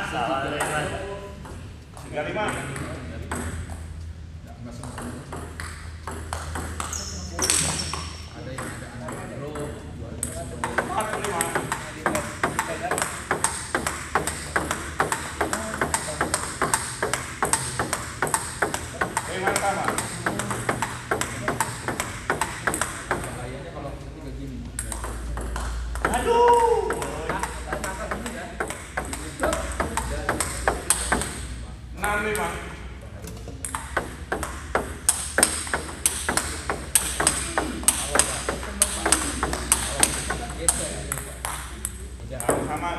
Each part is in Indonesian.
Salah deh. 35. Ada yang ada anak bro 45. bahayanya kalau ketika gini. Aduh. 65. Sama.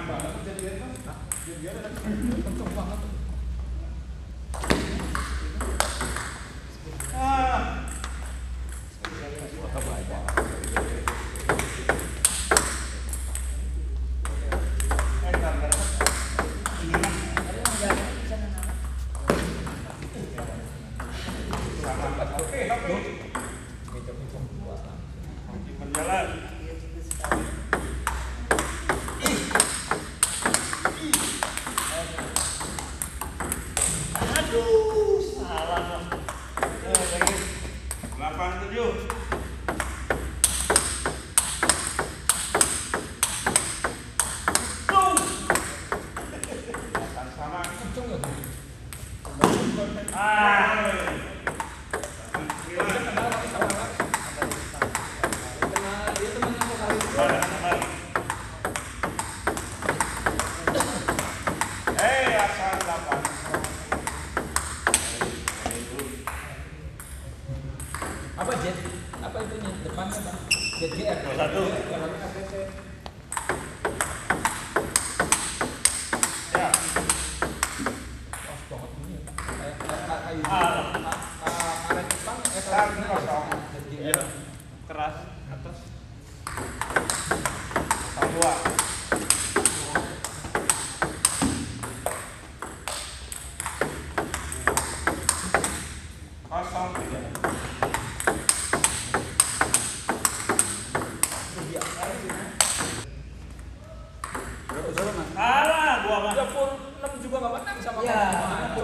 Berjalan. Aduh, salah dong. 87. Sama. Asal 8. Apa jet? Apa itunya? Depannya Bang? Jet GR. 21. Ya. Pas banget ini. Kayak kayu. Karet Jepang Satu kosong. Jet GR. Keras atas. 2. Kosong 3. Kalah gua mah. 36 juga nggak menang sama Iya. kamu.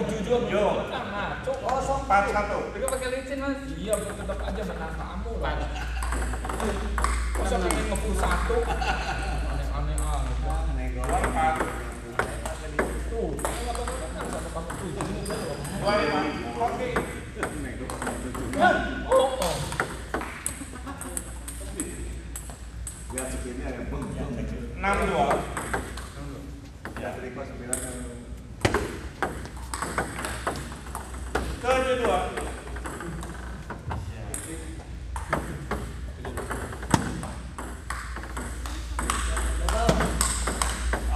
7 juga belum menang. Nah, cok. 41. Mereka pakai licin mas. Iya, tetap aja menang kamu lah. Masa pengen nge-pull 1? Aneh-aneh aja. 24. Tuh, kamu nggak bakal menang sama kamu 7. 25. Oke. Oh. Lihat segini ada beng. 62. Ya, terima 9. 72.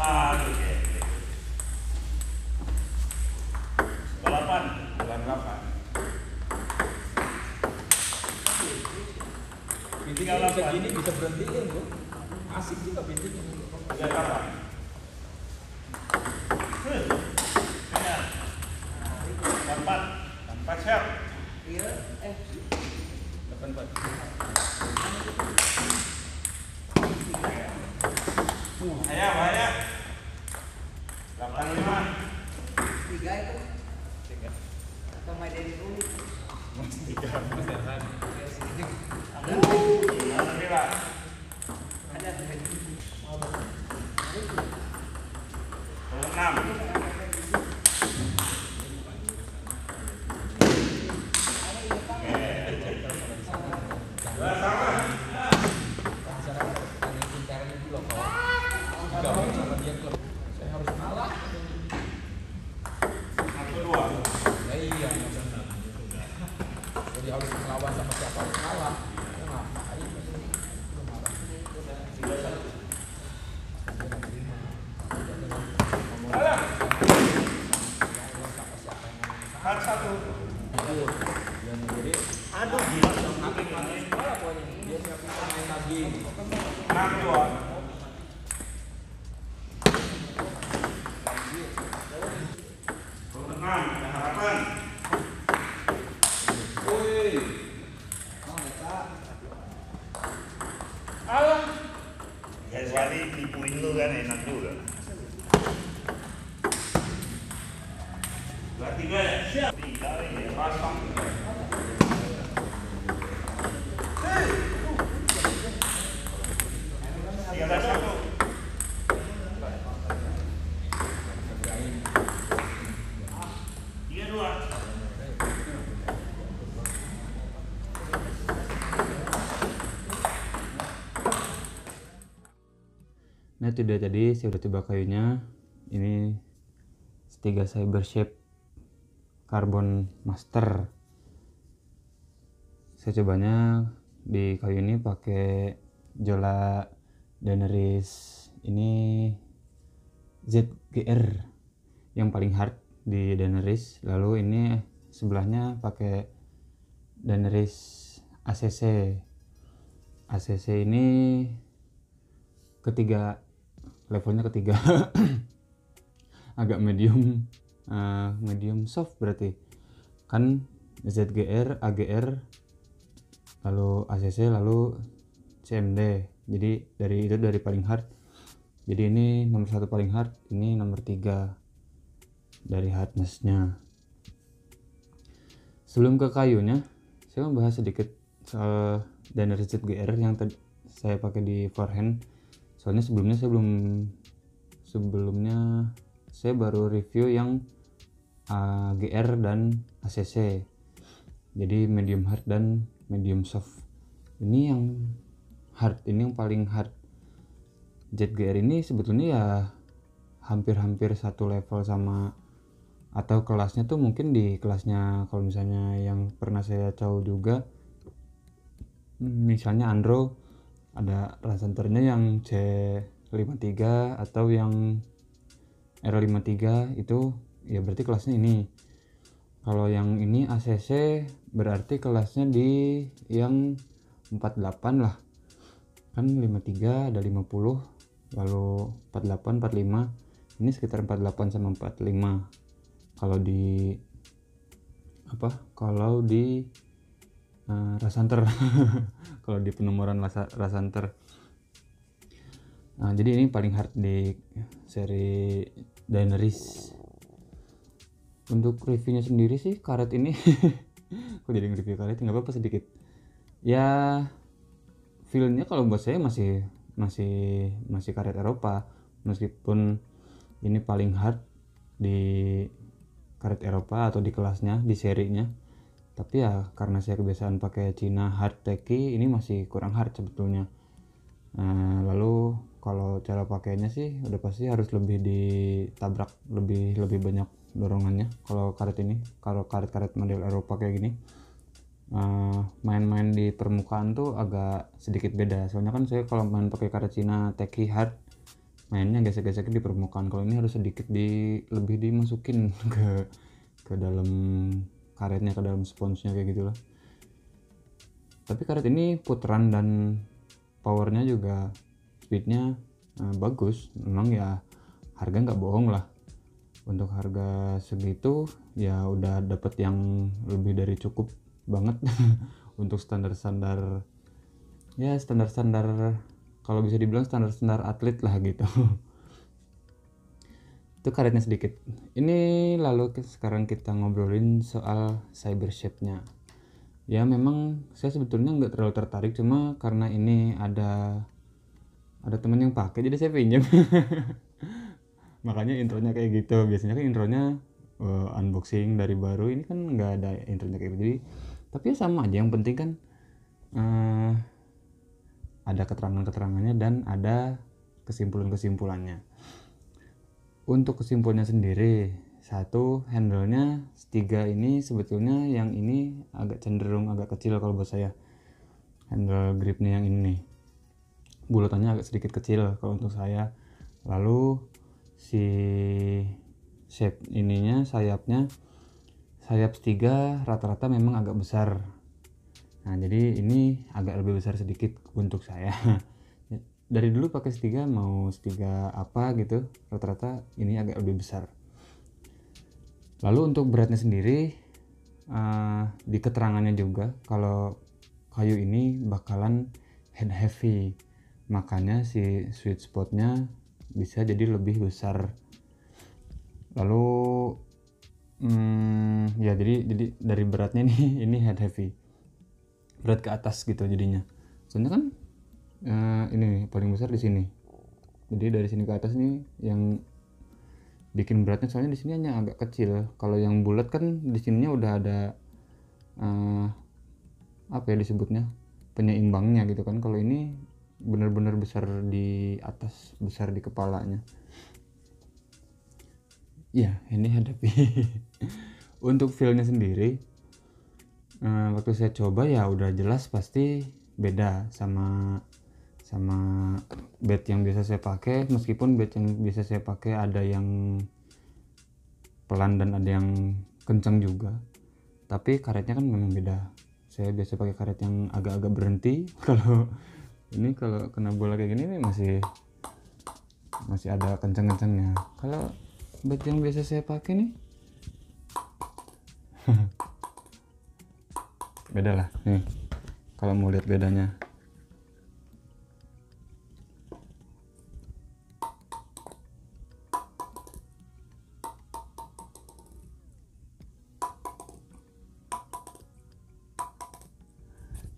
Aduh, 98. 98. Bintiknya bisa gini, bisa berhentiin bro. Asik juga bintiknya. 38. Ya. 4 siap. Iya, 84. Bahaya. 85. 3 itu. Atau main dari dulu. Alhamdulillah. Ada tuh. 6. Gabung sama dia klub. Saya harus kalah. 1-2. Ya iya. Jadi harus melawan sama siapa harus kalah. Ya ngapain? Alah. 4-1. Aduh, gila dong. Dia siapa main lagi. 6-2. Ada harapan. Woi. Oh, kecuali nipuin lu kan enak juga. Berarti tiga ya? Siap. Tiga ya, pasang. Tiga belas satu. Tiga dua. Nah itu dia tadi, saya udah coba kayunya. Ini Stiga Cyber Shape Carbon Master. Saya cobanya di kayu ini pakai Jola Daenerys ini ZGR yang paling hard di Daenerys. Lalu ini sebelahnya pakai Daenerys ACC. ACC ini ketiga, levelnya ketiga. Agak medium, medium soft berarti kan. ZGR, AGR, lalu ACC, lalu CMD. Jadi dari paling hard. Jadi ini nomor 1 paling hard, ini nomor 3 dari hardnessnya. Sebelum ke kayunya, saya mau bahas sedikit soal Daenerys ZGR yang saya pakai di forehand. Soalnya sebelumnya saya baru review yang GR dan ACC. Jadi medium hard dan medium soft. Ini yang hard, ini yang paling hard. ZGR ini sebetulnya ya hampir-hampir satu level sama, atau kelasnya tuh mungkin di kelasnya kalau misalnya yang pernah saya tahu juga, misalnya Andro ada rasenternya yang C53 atau yang R53, itu ya berarti kelasnya ini. Kalau yang ini ACC berarti kelasnya di yang 48 lah kan, 53 ada 50, lalu 48 45, ini sekitar 48 sama 45 kalau di rasanter. Kalau di penomoran rasanter. Nah, jadi ini paling hard di seri Daenerys. Untuk reviewnya sendiri sih karet ini kok jadi nge-review karet, nggak apa-apa sedikit ya. Feelnya kalau buat saya masih karet Eropa, meskipun ini paling hard di karet Eropa atau di kelasnya, di serinya. Tapi ya karena saya kebiasaan pakai Cina hard teki, ini masih kurang hard sebetulnya. Lalu kalau cara pakainya sih udah pasti harus lebih ditabrak, lebih banyak dorongannya kalau karet ini. Kalau karet-karet model Eropa kayak gini, main-main di permukaan tuh agak sedikit beda. Soalnya kan saya kalau main pakai karet Cina teki hard, mainnya gesek-gesek di permukaan. Kalau ini harus sedikit lebih dimasukin ke dalam karetnya, ke dalam sponsnya kayak gitulah. Tapi karet ini putaran dan powernya juga, speednya bagus. Memang ya harga nggak bohong lah. Untuk harga segitu ya udah dapet yang lebih dari cukup banget. Untuk standar-standar kalau bisa dibilang standar atlet lah gitu. Itu karetnya sedikit. Ini lalu sekarang kita ngobrolin soal cyber shape-nya. Ya memang saya sebetulnya nggak terlalu tertarik, cuma karena ini ada teman yang pakai jadi saya pinjam. Makanya intronya kayak gitu. Biasanya kan intronya unboxing dari baru, ini kan nggak ada intronya kayak gitu. Jadi tapi ya sama aja, yang penting kan ada keterangannya dan ada kesimpulannya. Untuk kesimpulannya sendiri, satu, handle-nya Stiga ini sebetulnya yang ini agak cenderung agak kecil kalau buat saya. Handle gripnya yang ini bulatannya agak sedikit kecil kalau untuk saya. Lalu si shape ininya, sayap Stiga rata-rata memang agak besar. Nah jadi ini agak lebih besar sedikit untuk saya. Dari dulu pakai Stiga, mau Stiga apa gitu, rata-rata ini agak lebih besar. Lalu untuk beratnya sendiri, di keterangannya juga kalau kayu ini bakalan head heavy. makanya si sweet spotnya bisa jadi lebih besar. Lalu ya jadi dari beratnya nih ini head heavy, berat ke atas gitu jadinya. Soalnya kan ini paling besar di sini, jadi dari sini ke atas nih yang bikin beratnya, soalnya di sini hanya agak kecil. Kalau yang bulat kan di sininya udah ada apa ya disebutnya, penyeimbangnya gitu kan. Kalau ini benar-benar besar di atas, besar di kepalanya. Ya ini hadapi. Untuk feelnya sendiri waktu saya coba ya udah jelas pasti beda sama bed yang biasa saya pakai. Meskipun bed yang biasa saya pakai ada yang pelan dan ada yang kencang juga, tapi karetnya kan memang beda. Saya biasa pakai karet yang agak-agak berhenti. Kalau ini kalau kena bola kayak gini nih masih ada kencang-kencangnya. Kalau bed yang biasa saya pakai nih beda lah nih, kalau mau lihat bedanya.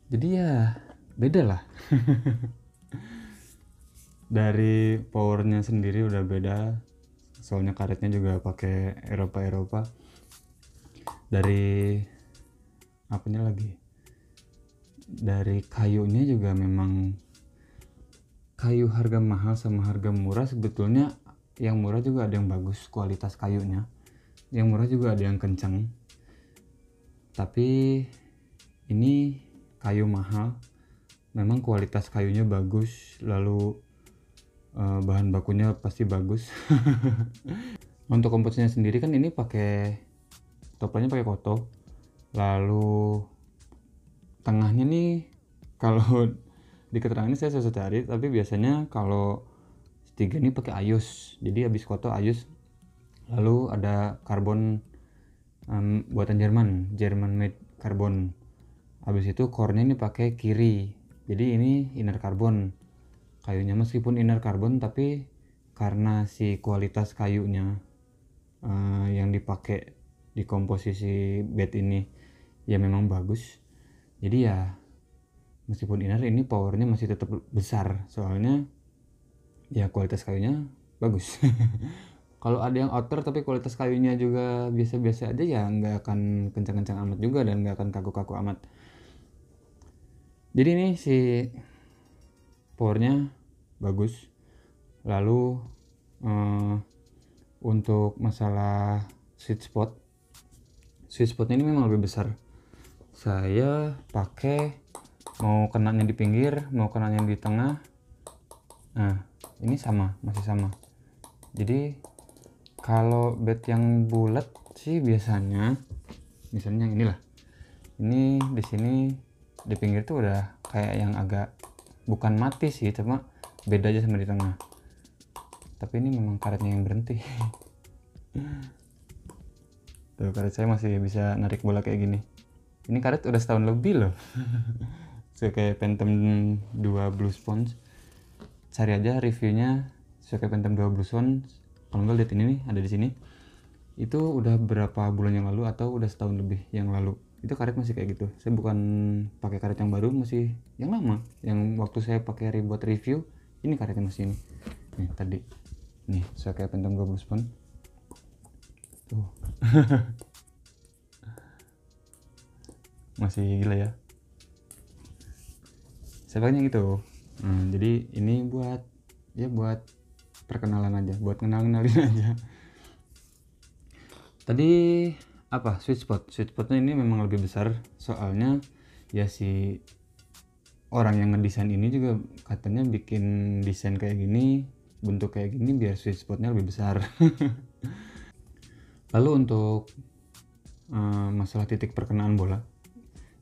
Jadi ya beda lah. Dari powernya sendiri udah beda, soalnya karetnya juga pakai Eropa. Dari apanya lagi, dari kayunya juga memang kayu harga mahal sama harga murah. Sebetulnya yang murah juga ada yang bagus kualitas kayunya, yang murah juga ada yang kencang. Tapi ini kayu mahal, memang kualitas kayunya bagus, lalu bahan bakunya pasti bagus. Untuk komposisinya sendiri kan ini pakai toplarnya pakai koto, lalu tengahnya nih kalau di keterangan ini saya susah cari, tapi biasanya kalau tiga ini pakai ayus, jadi habis koto ayus. Lalu ada karbon buatan Jerman made karbon. Habis itu core-nya ini pakai kiri, jadi ini inner carbon kayunya. Meskipun inner carbon, tapi karena si kualitas kayunya yang dipakai di komposisi bed ini ya memang bagus, jadi ya meskipun inner ini powernya masih tetap besar, soalnya ya kualitas kayunya bagus. Kalau ada yang outer tapi kualitas kayunya juga biasa-biasa aja, ya nggak akan kencang-kencang amat juga dan nggak akan kaku-kaku amat. Jadi ini si powernya bagus. Lalu untuk masalah sweet spotnya ini memang lebih besar. Saya pakai mau kenanya di pinggir, mau kenanya di tengah. Nah ini masih sama. Jadi kalau bed yang bulat sih biasanya, misalnya yang inilah, ini di sini di pinggir tuh udah kayak yang agak bukan mati sih, cuma beda aja sama di tengah. Tapi ini memang karetnya yang berhenti. Tuh karet saya masih bisa narik bola kayak gini. Ini karet udah setahun lebih loh. So, kayak Phantom 2 Blue Sponge. Cari aja reviewnya kayak Phantom 2 Blue Sponge. Kalau nggak lihat ini nih, ada di sini. Itu udah berapa bulan yang lalu atau udah setahun lebih yang lalu. Itu karet masih kayak gitu. Saya bukan pakai karet yang baru, masih yang lama. Yang waktu saya pakai buat review, ini karetnya masih ini. Nih tadi. Nih, saya kayak Phantom 2 Blue Sponge. Tuh. Masih gila ya. Saya pakainya gitu. Jadi ini buat perkenalan aja, buat kenalin aja. Tadi apa, sweet spotnya ini memang lebih besar, soalnya ya si orang yang ngedesain ini juga katanya bikin desain kayak gini, bentuk kayak gini biar sweet spotnya lebih besar. Lalu untuk masalah titik perkenaan bola,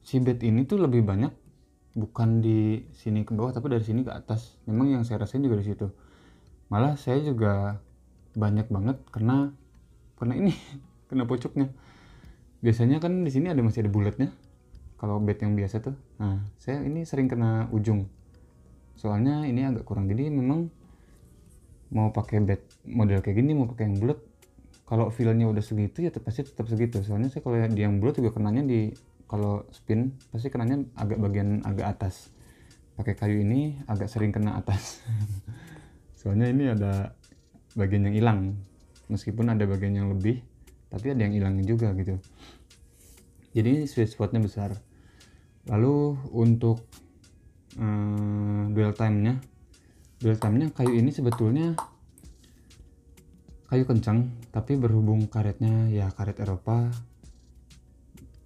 si bed ini tuh lebih banyak bukan di sini ke bawah, tapi dari sini ke atas. Memang yang saya rasain juga di situ. Malah saya juga banyak banget kena ini kena pucuknya. Biasanya kan di sini masih ada bulatnya kalau bed yang biasa tuh. Nah saya ini sering kena ujung soalnya ini agak kurang. Jadi memang mau pakai bed model kayak gini, mau pakai yang bulat, kalau feelnya udah segitu ya pasti tetap segitu. Soalnya saya kalau di yang bulat juga kenanya di, kalau spin pasti kenanya agak bagian agak atas. Pakai kayu ini agak sering kena atas. Soalnya ini ada bagian yang hilang, meskipun ada bagian yang lebih tapi ada yang hilang juga gitu. Jadi sweet spotnya besar. Lalu untuk dwell time-nya kayu ini sebetulnya kayu kencang, tapi berhubung karetnya ya karet Eropa,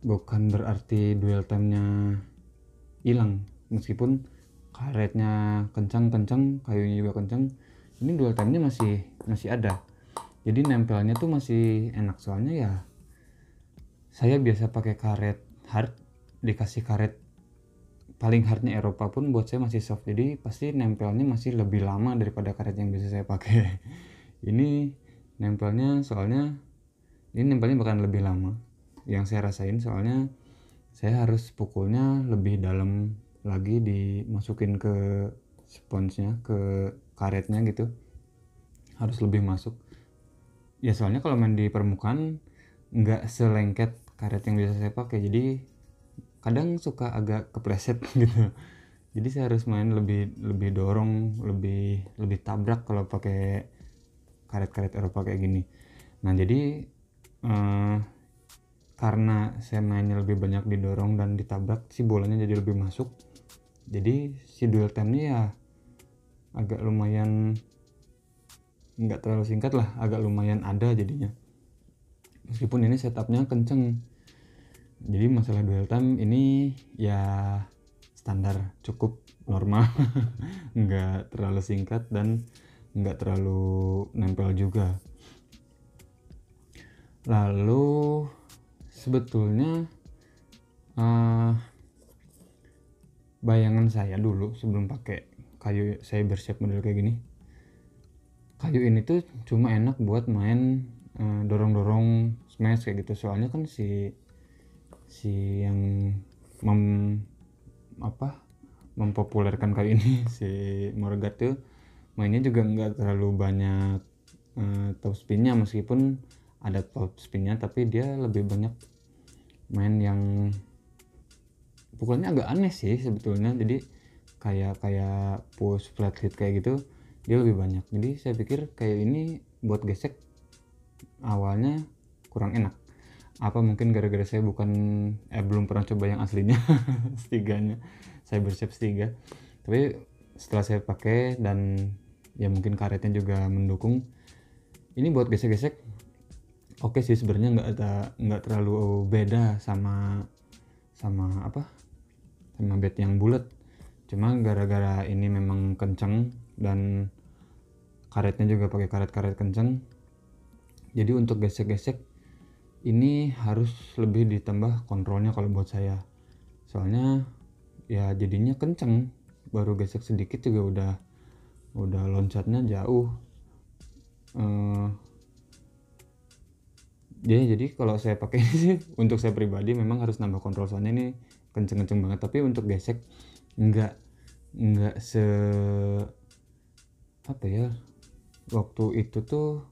bukan berarti dwell time-nya hilang. Meskipun karetnya kencang, kayunya juga kencang, ini dwell time-nya masih ada. Jadi nempelnya tuh masih enak. Soalnya ya saya biasa pakai karet hard, dikasih karet paling hardnya Eropa pun buat saya masih soft, jadi pasti nempelnya masih lebih lama daripada karet yang biasa saya pakai. Ini nempelnya, soalnya ini nempelnya bahkan lebih lama yang saya rasain, soalnya saya harus pukulnya lebih dalam lagi, dimasukin ke sponsnya, ke karetnya gitu, harus lebih masuk ya. Soalnya kalau main di permukaan nggak selengket karet yang biasa saya pakai, jadi kadang suka agak kepleset gitu. Jadi saya harus main lebih dorong, lebih tabrak kalau pakai karet-karet Eropa kayak gini. Nah jadi karena saya mainnya lebih banyak didorong dan ditabrak, si bolanya jadi lebih masuk. Jadi si dwell time-nya ya agak lumayan, nggak terlalu singkat lah, agak lumayan ada jadinya. Meskipun ini setupnya kenceng. Jadi masalah dwell time ini ya standar, cukup normal. Nggak terlalu singkat dan nggak terlalu nempel juga. Lalu sebetulnya bayangan saya dulu sebelum pakai kayu Cyber Shape model kayak gini, kayu ini tuh cuma enak buat main dorong-dorong smash kayak gitu. Soalnya kan si yang mempopulerkan kayu ini, si Morgat tuh mainnya juga nggak terlalu banyak top spinnya, meskipun ada top spinnya tapi dia lebih banyak main yang pukulannya agak aneh sih sebetulnya. Jadi kayak push flat hit kayak gitu dia lebih banyak. Jadi saya pikir kayak ini buat gesek awalnya kurang enak. Apa mungkin gara-gara saya belum pernah coba yang aslinya setiganya, Cyber Shape 3. Tapi setelah saya pakai dan ya mungkin karetnya juga mendukung, ini buat gesek-gesek oke sih sebenarnya, nggak terlalu beda sama bed yang bulat. Cuma gara-gara ini memang kenceng dan karetnya juga pakai karet kenceng, jadi untuk gesek-gesek ini harus lebih ditambah kontrolnya kalau buat saya. Soalnya ya jadinya kenceng, baru gesek sedikit juga udah loncatnya jauh. Jadi kalau saya pakai ini sih untuk saya pribadi memang harus nambah kontrol, soalnya ini kenceng-kenceng banget. Tapi untuk gesek nggak waktu itu tuh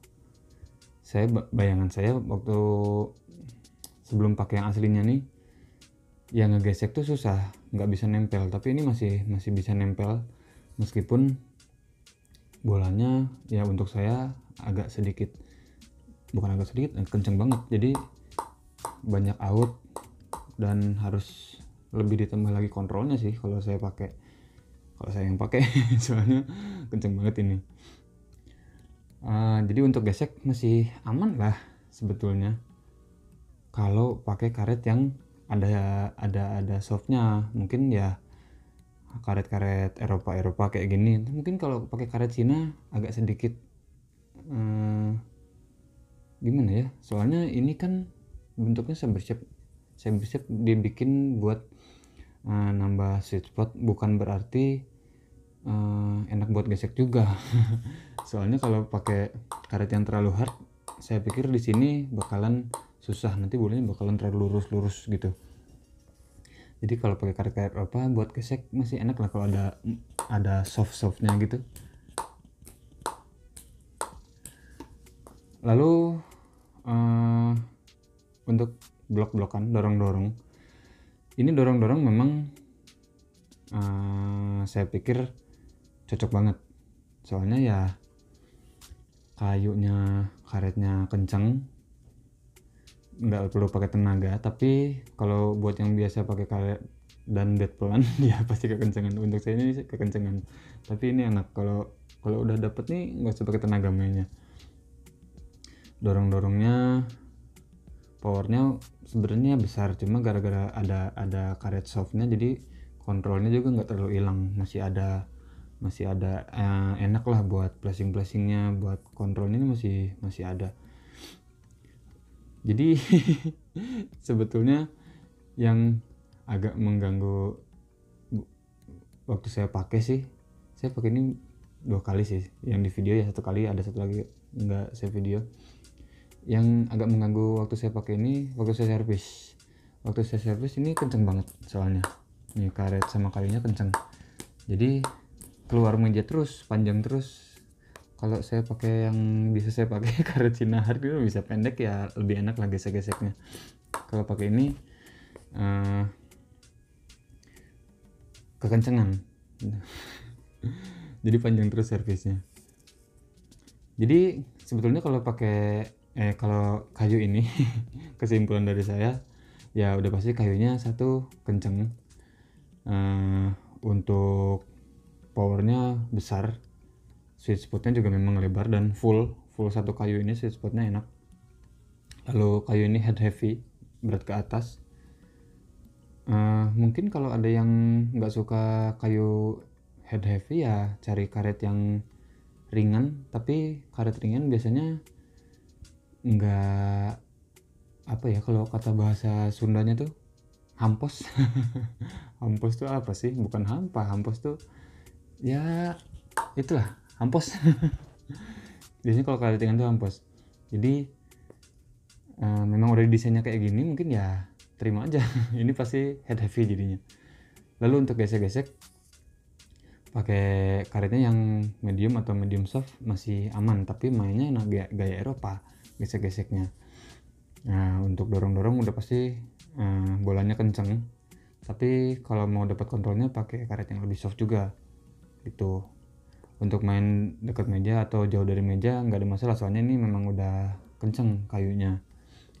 bayangan saya waktu sebelum pakai yang aslinya nih, yang ngegesek tuh susah, nggak bisa nempel. Tapi ini masih bisa nempel, meskipun bolanya ya untuk saya kenceng banget, jadi banyak out dan harus lebih ditambah lagi kontrolnya sih kalau saya yang pakai soalnya kenceng banget ini. Jadi untuk gesek masih aman lah sebetulnya kalau pakai karet yang ada softnya. Mungkin ya karet Eropa kayak gini. Mungkin kalau pakai karet Cina agak sedikit gimana ya, soalnya ini kan bentuknya Cyber Shape dibikin buat nambah sweet spot, bukan berarti enak buat gesek juga. Soalnya kalau pakai karet yang terlalu hard, saya pikir di sini bakalan susah, nanti bolanya bakalan terlalu lurus gitu. Jadi kalau pakai karet Eropa buat gesek masih enak lah, kalau ada ada softnya gitu. Lalu untuk blok-blokan, dorong-dorong, ini dorong-dorong memang saya pikir cocok banget, soalnya ya kayunya, karetnya kenceng, nggak perlu pakai tenaga. Tapi kalau buat yang biasa pakai karet dan bed pelan ya pasti kekencengan. Untuk saya ini kekencengan, tapi ini enak kalau udah dapet nih, nggak usah pakai tenaga mainnya. Dorong-dorongnya, powernya sebenarnya besar, cuma gara-gara ada karet softnya jadi kontrolnya juga nggak terlalu hilang, masih ada enak lah buat flashingnya, buat kontrolnya ini masih ada. Jadi sebetulnya yang agak mengganggu waktu saya pakai sih, saya pakai ini 2 kali sih, yang di video ya 1 kali, ada 1 lagi nggak saya video. Yang agak mengganggu waktu saya pakai ini, waktu saya servis ini kenceng banget, soalnya ini karet sama kayunya kenceng, jadi keluar meja terus, panjang terus. Kalau saya pakai yang bisa saya pakai karet Sinahar itu bisa pendek ya, lebih enak lah gesek-geseknya. Kalau pakai ini kekencengan jadi panjang terus servisnya. Jadi sebetulnya kalau kalau kayu ini kesimpulan dari saya ya udah pasti kayunya satu kenceng, untuk powernya besar, sweet spotnya juga memang lebar dan full satu kayu ini sweet spotnya enak. Lalu kayu ini head heavy, berat ke atas. Mungkin kalau ada yang nggak suka kayu head heavy ya cari karet yang ringan, tapi karet ringan biasanya nggak, apa ya, kalau kata bahasa Sundanya tuh hampos. Hampos tuh apa sih? Bukan hampa, hampos tuh ya itulah, hampos. Biasanya kalau karet ringan tuh hampos. Jadi memang udah desainnya kayak gini, mungkin ya terima aja. Ini pasti head heavy jadinya. Lalu untuk gesek-gesek pakai karetnya yang medium atau medium soft masih aman, tapi mainnya enak gaya Eropa gesek-geseknya. Nah, untuk dorong-dorong udah pasti bolanya kenceng, tapi kalau mau dapat kontrolnya pakai karet yang lebih soft juga gitu. Untuk main dekat meja atau jauh dari meja nggak ada masalah, soalnya ini memang udah kenceng kayunya.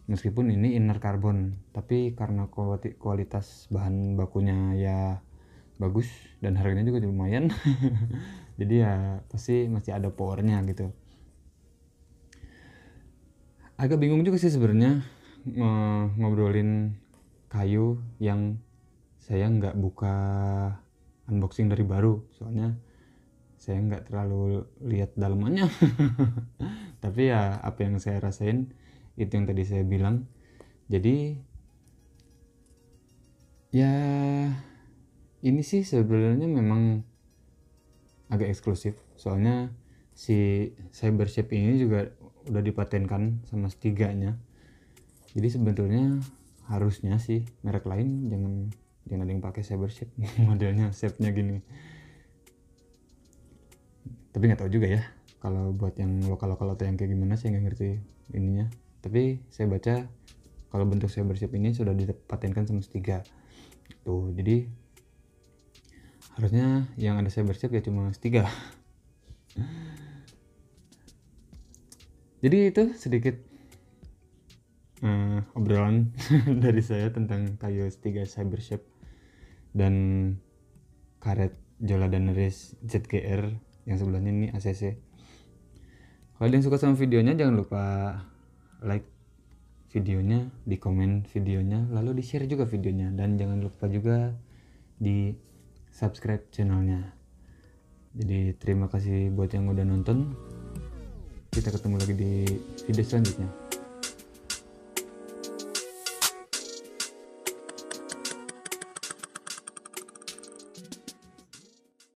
Meskipun ini inner carbon, tapi karena kualitas bahan bakunya ya bagus dan harganya juga lumayan. Jadi ya pasti masih ada powernya gitu. Agak bingung juga sih sebenarnya ngobrolin kayu yang saya nggak buka unboxing dari baru, soalnya saya nggak terlalu lihat dalamannya. Tapi ya apa yang saya rasain itu yang tadi saya bilang. Jadi ya ini sih sebenarnya memang agak eksklusif, soalnya si Cybershape ini juga udah dipatenkan sama Stiga-nya. Jadi sebetulnya harusnya sih merek lain jangan ada yang pakai Cybershape. Modelnya shape-nya gini. Tapi nggak tahu juga ya kalau buat yang lokal atau yang kayak gimana, saya nggak ngerti ininya. Tapi saya baca kalau bentuk Cybershape ini sudah dipatenkan sama Stiga tuh, jadi harusnya yang ada Cybershape ya cuma Stiga. Jadi itu sedikit obrolan dari saya tentang kayu Stiga Cybershape dan karet Jola Daenerys ZGR yang sebelahnya ini ACC. Kalau ada yang suka sama videonya jangan lupa like videonya, di komen videonya, lalu di share juga videonya, dan jangan lupa juga di subscribe channelnya. Jadi terima kasih buat yang udah nonton. Kita ketemu lagi di video selanjutnya.